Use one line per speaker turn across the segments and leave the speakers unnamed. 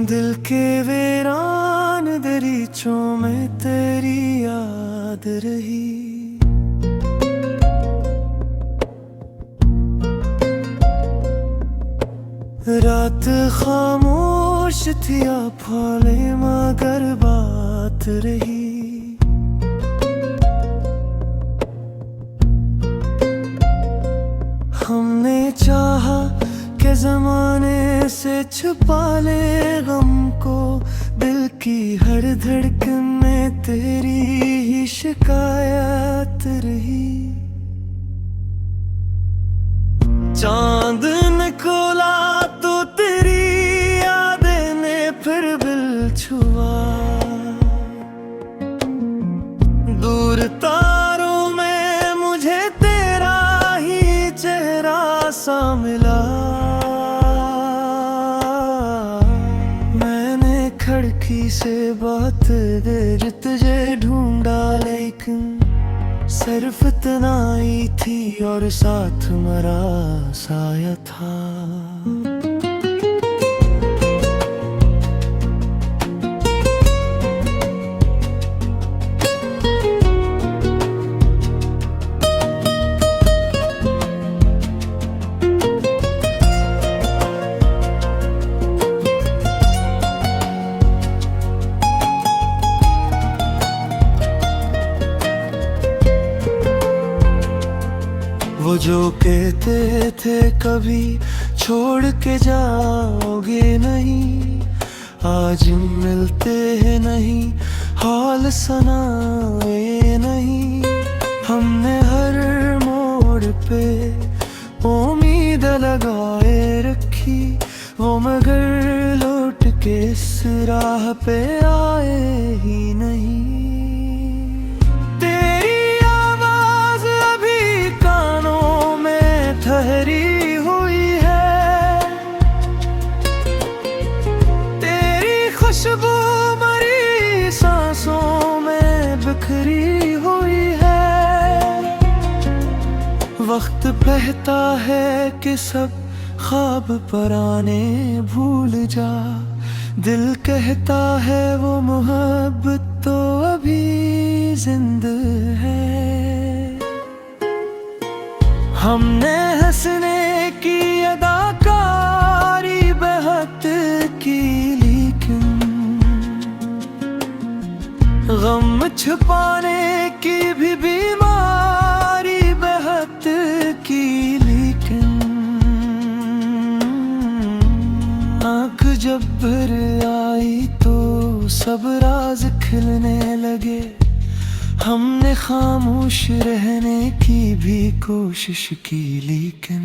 दिल के वीरान दरीचों में तेरी याद रही। रात खामोश थी आँखें मगर बात रही। हमने चाहा के ज़माने से छुपा ले गम को, दिल की हर धड़कन में तेरी ही शिकायत रही। चांद निकला तो तेरी यादें ने फिर दिल छुआ। दूर तारों में मुझे तेरा ही चेहरा सा मिला। मैंने खिड़की से बात देर तुझे ढूंढा, लेकिन सिर्फ तन्हाई थी और साथ मरा साया था। वो जो कहते थे कभी छोड़ के जाओगे नहीं, आज मिलते हैं नहीं, हाल सुनाए नहीं। हमने हर मोड़ पे उम्मीद लगाए रखी, वो मगर लौट के इस राह पे आए ही नहीं। ठहरी हुई है तेरी खुशबू मरी सांसों में बिखरी हुई है। वक्त कहता है कि सब ख्वाब पुराने भूल जा, दिल कहता है वो मोहब्बत तो अभी जिंदा है। हमने हंसने की अदाकारी बेहद की, लेकिन गम छुपाने की भी बीमारी बेहद की। लेकिन आँख जब भर आई तो सब राज खिलने लगे। हमने खामोश रहने की भी कोशिश की, लेकिन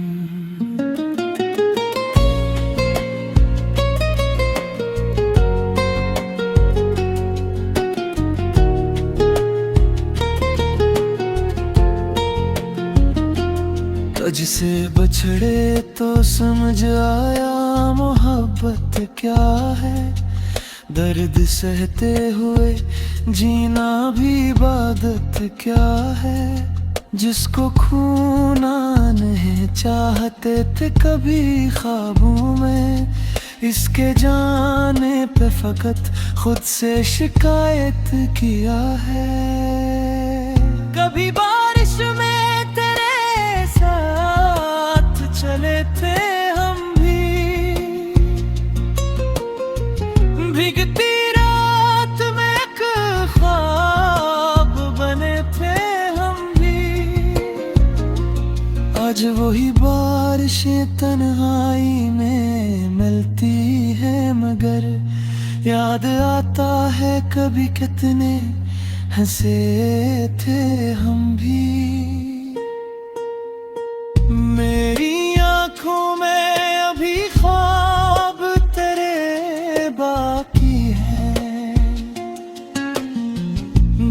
तुझसे बछड़े तो समझ आया मोहब्बत क्या है। दर्द सहते हुए जीना भी इबादत क्या है। जिसको खूना नहीं चाहते थे कभी ख्वाबों में, इसके जाने पे फकत खुद से शिकायत किया है। कभी बारिश में तेरे साथ चले थे हम भी, भीगती रात में एक ख्वाब बने थे हम भी। आज वही बारिशें तन्हाई में मिलती है, मगर याद आता है कभी कितने हंसे थे हम भी। मेरी आंखों में अभी ख्वाब तेरे बाकी हैं,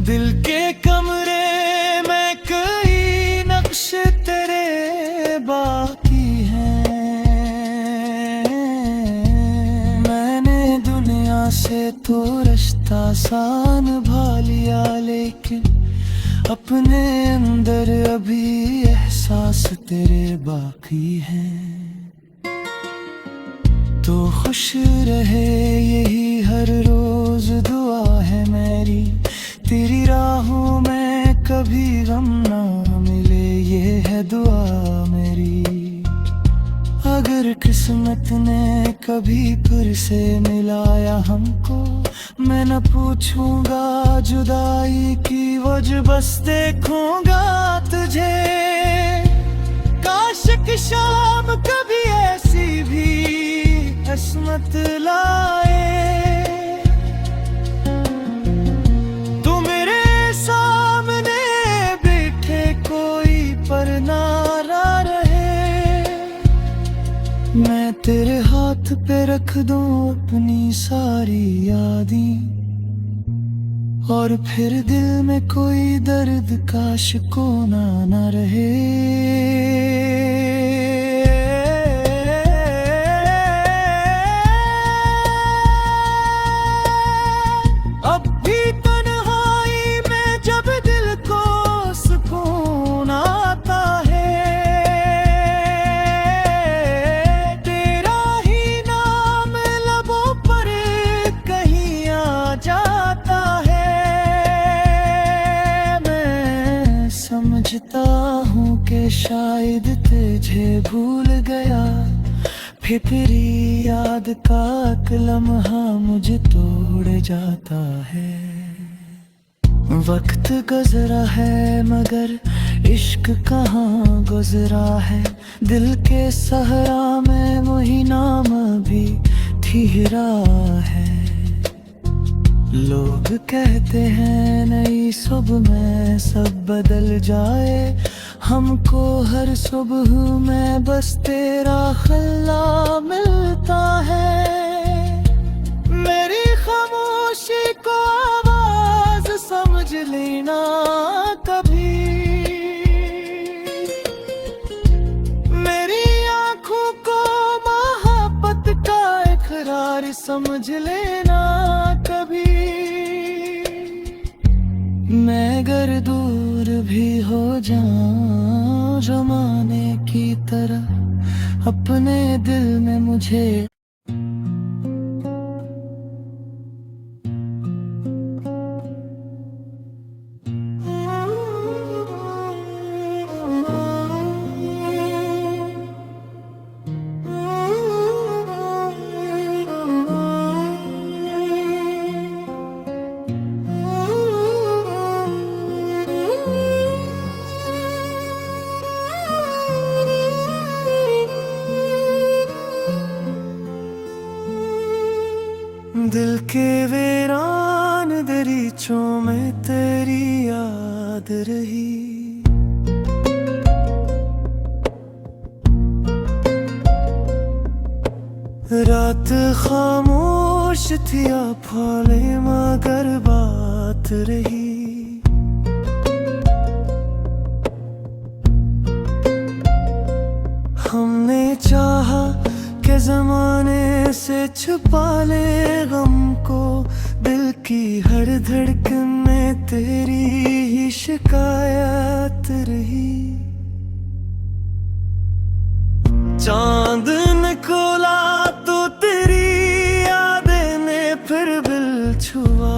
दिल के कमरे में कई नक्श तेरे बाकी हैं। मैंने दुनिया से तो रिश्ता सान भा लिया, लेकिन अपने अंदर अभी एहसास तेरे बाकी हैं। तो खुश रहे यही हर रोज दुआ है मेरी। तेरी राहों में कभी गम ना मिले ये है दुआ मेरी। अगर किस्मत ने कभी फिर से मिलाया हमको, मैं न पूछूंगा जुदाई की वजह, बस देखूंगा तुझे। काश की शाम कभी ऐसी भी किस्मत लाए, तू मेरे सामने बैठे कोई पर नारा रहे। मैं तेरे हाथ पे रख दूं अपनी सारी यादें, और फिर दिल में कोई दर्द काश को ना रहे। अब भी तन्हाई में जब दिल को सुकून आता है, तेरा ही नाम लबों पर कहीं आ जाता है। मैं समझता हूँ कि शायद तुझे भूल गया, फिर तेरी याद का एक लम्हा मुझे तोड़ जाता है। वक्त गुजरा है मगर इश्क कहाँ गुजरा है, दिल के सहरा में वही नाम भी ठिहरा है। लोग कहते हैं नई सुबह में सब बदल जाए, हमको हर सुबह में बस तेरा खल्ला मिलता है। मेरी खामोशी को आवाज समझ लेना कभी, मेरी आंखों को मोहब्बत का इकरार समझ लेना कभी। मैं अगर दूर भी हो जाऊं जमाने की तरह, अपने दिल में मुझे दिल के वीरान दरीचों में तेरी याद रही। रात खामोश थी आफाले मगर बात रही। हमने चाहा के जमाने से छुपा ले गम को, दिल की हर धड़कन में तेरी ही शिकायत रही। चांद निकला तो तेरी यादें ने फिर दिल छुआ,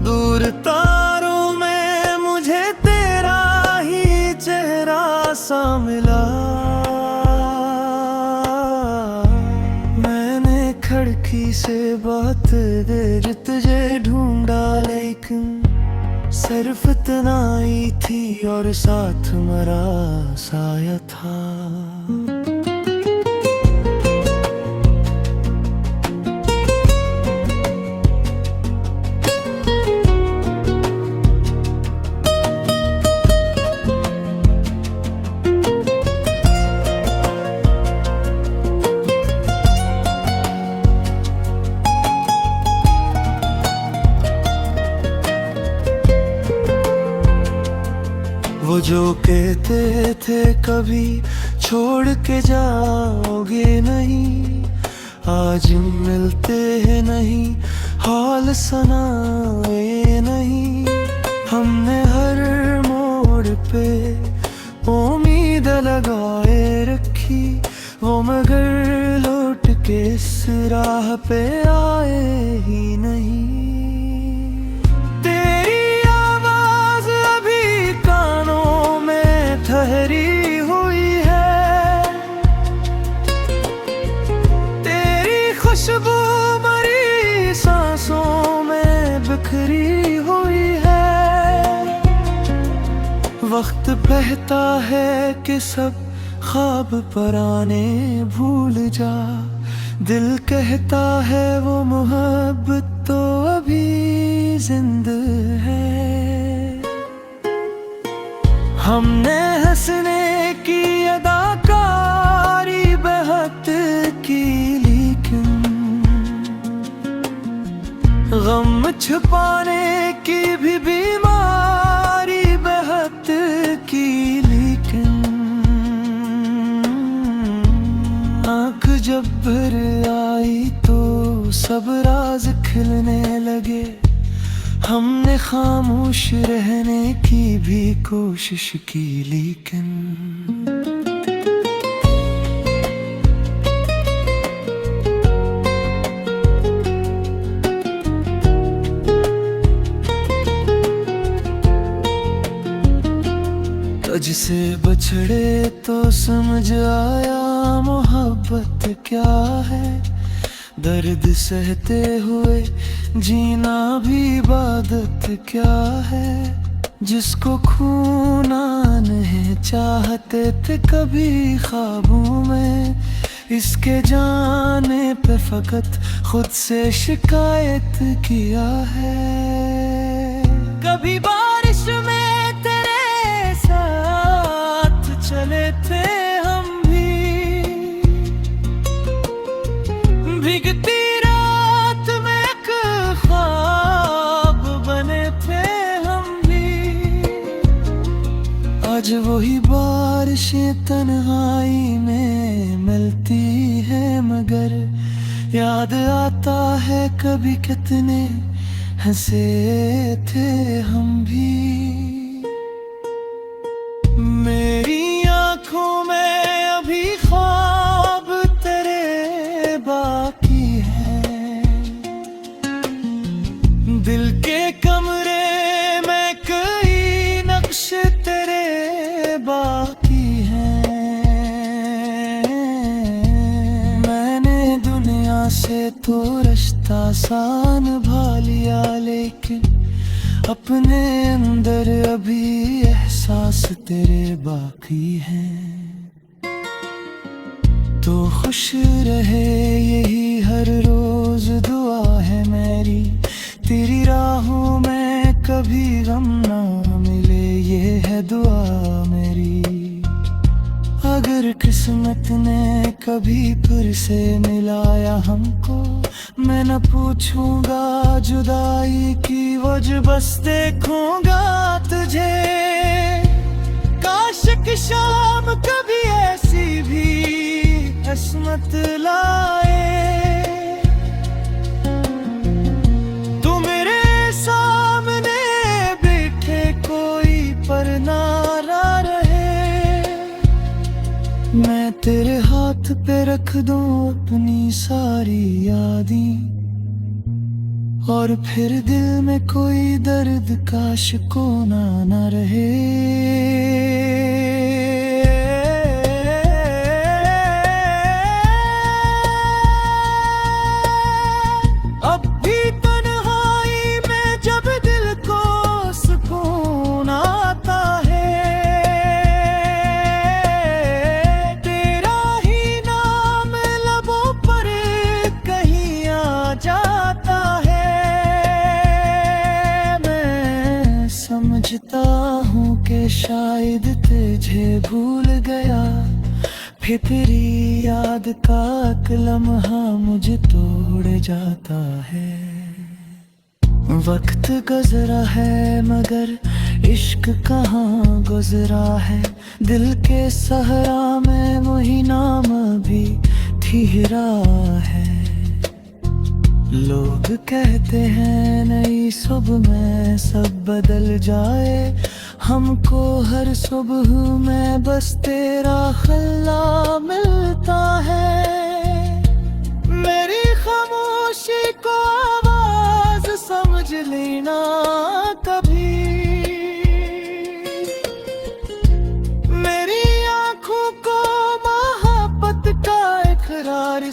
दूर तारों में मुझे तेरा ही चेहरा सा मिला। खिड़की से बात देर तुझे ढूंढा, लेकिन सिर्फ तन्हाई थी और साथ मरा साया था। वो जो कहते थे कभी छोड़ के जाओगे नहीं, आज मिलते हैं नहीं, हाल सुनाए नहीं। हमने हर मोड़ पे उम्मीद लगाए रखी, वो मगर लौट के इस राह पे आए ही नहीं। तेरी आवाज अभी कानों में ठहरी हुई है, तेरी खुशबू मरी सांसों में बिखरी हुई है। वक्त कहता है कि सब ख्वाब पराने भूल जा, दिल कहता है वो मोहब्बत तो अभी जिंदा है। हमने हंसने की अदाकारी बेहद की, लेकिन गम छुपाने की भी बीमारी बेहद की, लेकिन आँख जब भर आई तो सब राज खिलने लगे। हमने खामोश रहने की भी कोशिश की, लेकिन तुझसे बछड़े तो समझ आया मोहब्बत क्या है। दर्द सहते हुए जीना भी इबादत क्या है। जिसको खूना नहीं चाहते थे कभी ख्वाबों में, इसके जाने पे फकत खुद से शिकायत किया है। कभी बारिश में तेरे साथ चले थे हम भी, भीगती रात में एक ख्वाब बने थे हम भी। आज वही बारिशें तन्हाई में मिलती है, मगर याद आता है कभी कितने हंसे थे हम भी। मेरी आंखों में अभी ख्वाब तेरे बाकी हैं, दिल के कमरे में कई नक्श तेरे बाकी हैं। मैंने दुनिया से तो रिश्ता सान भा लिया, लेकिन अपने अंदर अभी एहसास तेरे बाकी हैं। तो खुश रहे यही हर रोज दुआ है मेरी, तेरी राहों में कभी गम ना मिले ये है दुआ मेरी। अगर किस्मत ने कभी फिर से मिलाया हमको, मैं न पूछूंगा जुदाई की वजह, बस देखूंगा तुझे। काश की शाम कभी ऐसी भी किस्मत लाए, तू मेरे सामने बैठे कोई पर ना रहे। मैं तेरे हाथ पे रख दूं अपनी सारी यादें, और फिर दिल में कोई दर्द काश को ना रहे। अब भी तन्हाई में जब दिल को सुकून आता है, तेरा ही नाम लबों पर कहीं आ जाता है। मैं समझता हूँ कि शायद तुझे भूल गया, फिर तेरी याद का एक लम्हा मुझे तोड़ जाता है। वक्त गुजरा है मगर इश्क कहाँ गुजरा है, दिल के सहरा में वही नाम भी ठिहरा है। लोग कहते हैं नई सुबह में सब बदल जाए, हमको हर सुबह में बस तेरा खल्ला मिलता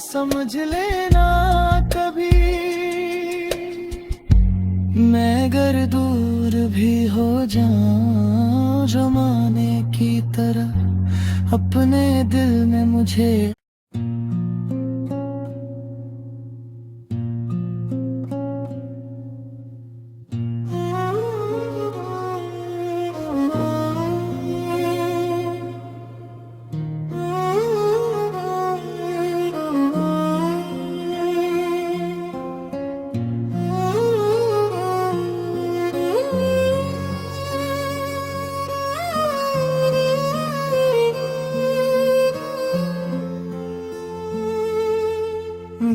समझ लेना कभी। मैं अगर दूर भी हो जाऊं जमाने की तरह, अपने दिल में मुझे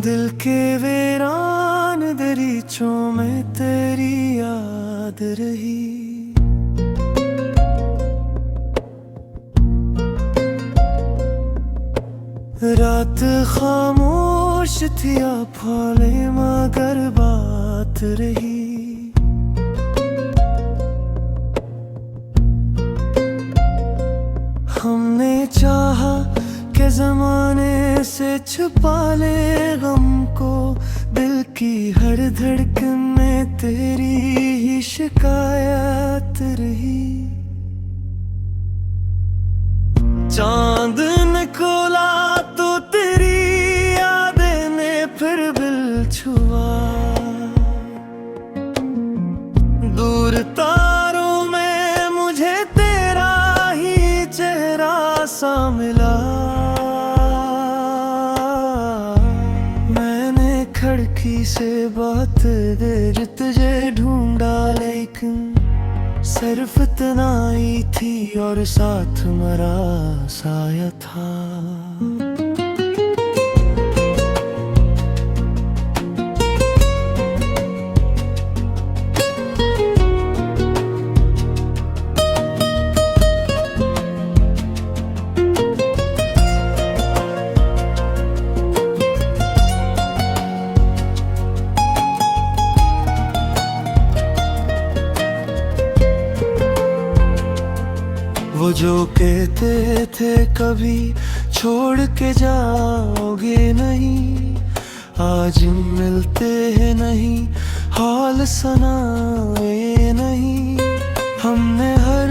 दिल के वीरान दरीचों में तेरी याद रही। रात खामोश थी आफाले मगर बात रही। हमने चाहा के जमाने से छुपा ले गम को, दिल की हर धड़कन में तेरी ही शिकायत रही। चांद ने खोला तो तेरी यादें ने फिर दिल छुआ। दूर तारों में मुझे तेरा ही चेहरा सा मिला। खिड़की से बात देर तुझे ढूंढा, लेकिन सिर्फ तन्हाई थी और साथ मरा साया था। वो जो कहते थे कभी छोड़ के जाओगे नहीं, आज मिलते हैं नहीं, हाल सुनाए नहीं। हमने हर